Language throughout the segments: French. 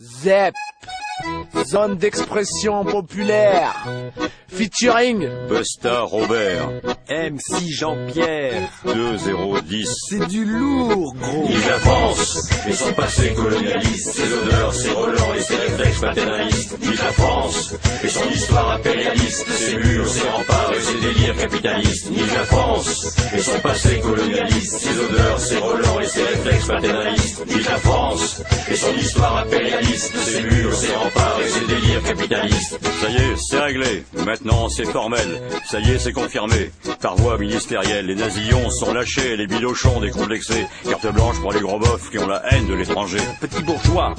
ZEP, zone d'expression populaire, featuring Busta Robert, MC Jean-Pierre, 2010. c'est du lourd, gros. Vive la France et son passé colonialiste, ses odeurs, ses relents et ses réflexes paternalistes. Vive la France et son histoire impérialiste, ses murs, ses remparts et ses délires capitalistes. Vive la France et son passé colonialiste, ses odeurs, ses relents et ses réflexes paternalistes. Vive la France et son histoire impérialiste, ses murs, ses remparts et ses délires capitalistes. Ça y est, c'est réglé. Maintenant, c'est formel. Ça y est, c'est confirmé. Par voie ministérielle, les nazillons sont lâchés, les bidochons décomplexés. Carte blanche pour les gros bofs qui ont la haine de l'étranger. Petit bourgeois,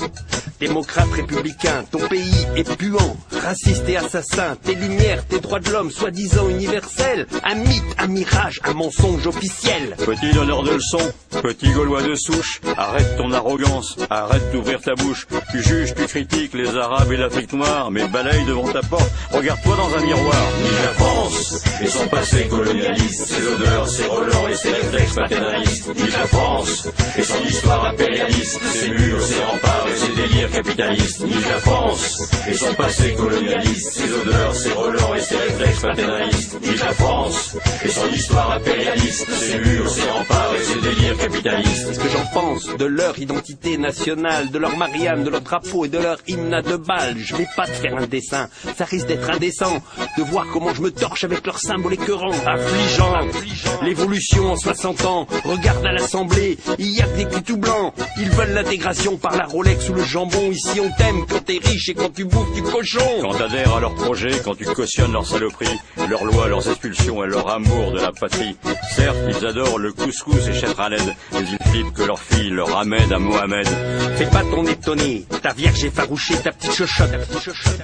démocrate républicain, ton pays est puant, raciste et assassin. Tes lumières, tes droits de l'homme, soi-disant universels. Un mythe, un mirage, un mensonge officiel. Petit donneur de leçons, petit gaulois de souche, arrête ton arrogance, arrête d'ouvrir ta bouche. Tu juges, tu critiques les Arabes et l'Afrique noire, mais balaye devant ta porte, regarde-toi dans un miroir. Vive la France et son passé colonialiste, ses odeurs, ses relents et ses réflexes paternalistes. Vive la France et son histoire impérialiste, ses murs, ses remparts et ses délires capitalistes. Vive la France et son passé colonialiste, ses odeurs, ses relents et ses réflexes paternalistes. Vive la France et son histoire impérialiste, ses murs, ses remparts et ses délires capitalistes. Qu'est-ce que j'en pense de leur identité nationale, de leur Marianne, de leur drapeau et de leur hymne à 2 balles? Je vais pas te faire un dessin, ça risque d'être indécent de voir comment je me torche avec leurs symboles écœurants. Affligeant, l'évolution en 60 ans. Regarde à l'Assemblée, il y a que des culs tout blancs. Ils veulent l'intégration par la Rolex ou le jambon. Ici on t'aime quand t'es riche et quand tu bouffes du cochon. Quand t'adhères à leurs projets, quand tu cautionnes leurs saloperies, leurs lois, leurs expulsions et leur amour de la patrie. Certes, ils adorent le couscous et Chef Khaled, mais ils flippent que leur fille leur ramène à Mohamed. Fais pas ton étonné, ta vierge effarouchée, ta petite chochotte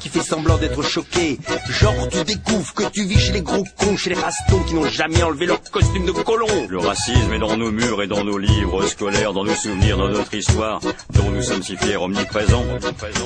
qui fait semblant d'être choquée. Genre tu découvres que tu vis chez les gros cons, chez les rastons qui n'ont jamais enlevé leur costume de colon. Le racisme est dans nos murs et dans nos livres scolaires, dans nos souvenirs, dans notre histoire, dont nous sommes si fiers, omniprésents.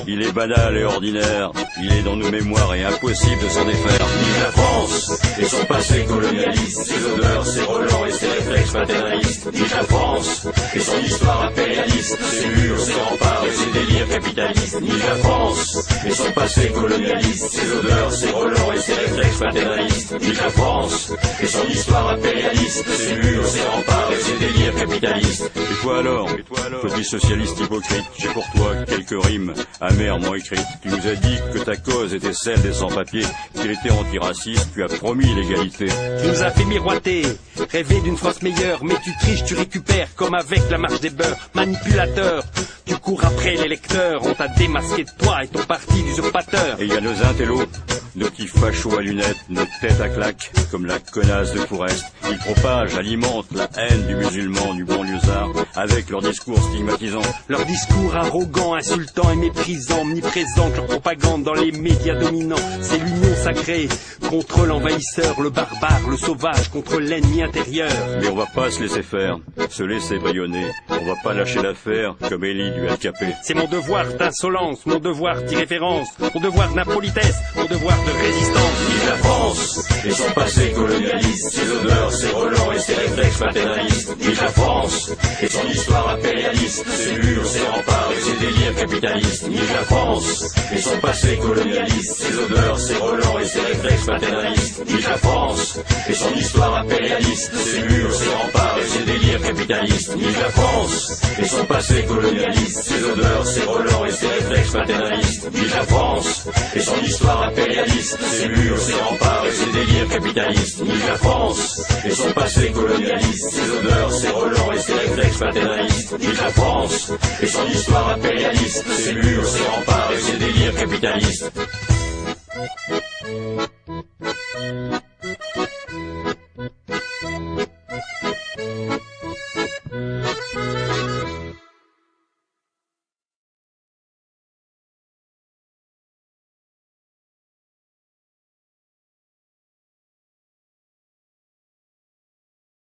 Il est banal et ordinaire, il est dans nos mémoires et impossible de s'en défaire. Vive la France et son passé colonialiste, ses odeurs, ses relents et ses réflexes paternalistes. Vive la France et son histoire impérialiste, ses murs, ses remparts et ses délires capitalistes. Vive la France et son passé colonialiste, ses odeurs, ses relents et ses réflexes paternalistes. Vive la France et son histoire impérialiste, ses murs, ses remparts et ses délires capitalistes. Et toi alors, petit socialiste hypocrite, j'ai pour toi quelques rimes amèrement écrites. Tu nous as dit que ta cause était celle des sans-papiers, qu'il était antiraciste, tu as promis l'égalité. Tu nous as fait miroiter, rêver d'une France meilleure, mais tu triches, tu récupères, comme avec la marche des beurs. Manipulateur, tu cours après les lecteurs, on t'a démasqué de toi et ton parti d'usurpateur. Et il y a nos intellos, nos petits fachos à lunettes, nos têtes à claques, comme la connasse de Toureste. Ils propagent, alimentent la haine du musulman, du banlieusard, avec leurs discours stigmatisants. Leur discours arrogant, insultant et méprisant, omniprésent, leur propagande dans les médias dominants. C'est l'union sacrée contre l'envahisseur, le barbare, le sauvage, contre l'ennemi intérieur. Mais on va pas se laisser faire, se laisser brionner. On va pas lâcher l'affaire comme Élie du LKP. C'est mon devoir d'insolence, mon devoir d'irrévérence, mon devoir d'impolitesse, mon devoir de résistance. Vive la France et son passé colonialiste, ses odeurs, ses relents et ses réflexes paternalistes. Vive la France et son histoire impérialiste, ses murs, ses remparts et ses délires capitalistes. Vive la France et son passé colonialiste, ses odeurs, ses relents et ses réflexes paternalistes. Vive la France et son histoire impérialiste, ses murs, ses remparts et ses délires capitalistes. Vive la France et son passé colonialiste, ses odeurs, ses relents et ses réflexes paternalistes. Vive la France et son histoire impérialiste, ses murs, ses remparts et ses délires capitalistes. Vive la France et son passé colonialiste, ses odeurs, ses relents et ses réflexes paternalistes. Vive la France et son histoire impérialiste, ses murs, ses remparts et ses délires capitalistes.